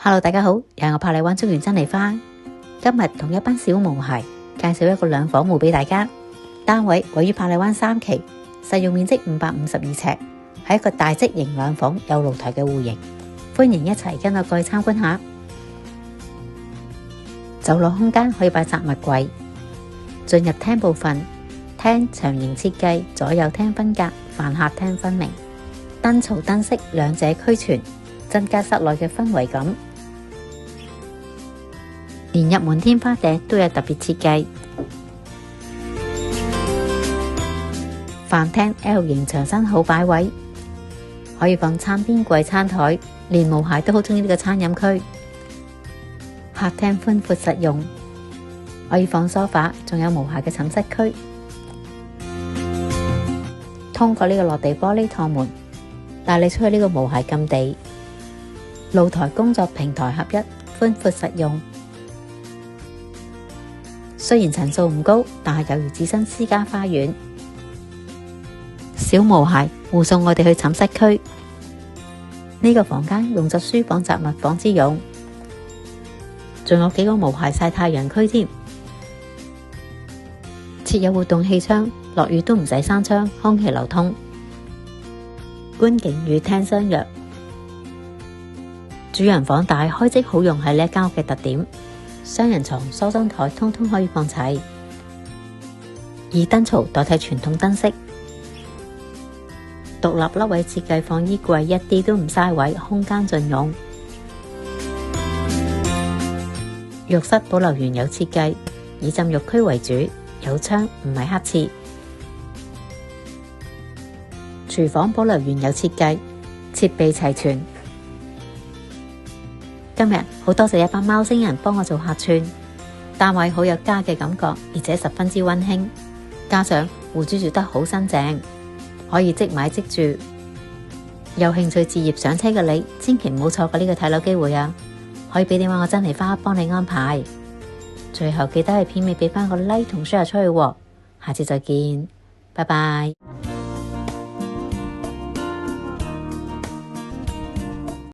Hello， 大家好，又係我柏麗灣竹園珍妮花。今日同一班小毛孩介紹一個兩房戶俾大家。單位位於柏麗灣3期，實用面積552尺，係一個大職型兩房有露台嘅戶型。歡迎一齊跟我過去參觀下。走廊空間可以擺雜物櫃。進入廳部分，廳長形設計，左右廳分隔，飯客廳分明，燈槽燈飾兩者俱全，增加室內嘅氛圍感。連入門天花頂都有特別設計。飯廳 L 型牆身好擺位，可以放餐邊櫃、餐台，連毛孩都好中意呢個餐飲區。客廳寬闊實用，可以放梳化，仲有毛孩嘅寢室區。通過呢個落地玻璃趟門，帶你出去呢個毛孩禁地。露台工作平台合一，寬闊實用。雖然層數唔高，但係有如置身私家花園。小毛孩護送我哋去寢室區。呢個房間用作書房雜物房之用，仲有幾個毛孩曬太陽區添。設有活動氣窗，落雨都唔使閂窗，空氣流通。觀景與廳相若。主人房大，開積好用係呢一間屋嘅特點。雙人床、梳妝台通通可以放齊，以燈槽代替傳統燈飾。獨立凹位設計放衣櫃，一啲都唔嘥位，空間盡用。浴室保留原有設計，以浸浴區為主，有窗唔係黑廁。廚房保留原有設計，設備齊全。今日好多謝一班貓星人幫我做客串，單位好有家嘅感覺，而且十分之溫馨。加上戶主住得好新淨，可以即買即住。有興趣置業上車嘅你，千祈唔好錯過呢個睇樓機會啊！可以俾電話我珍妮花幫你安排。最後記得喺片尾俾翻個 like 同 share 出去喎。下次再見，拜拜。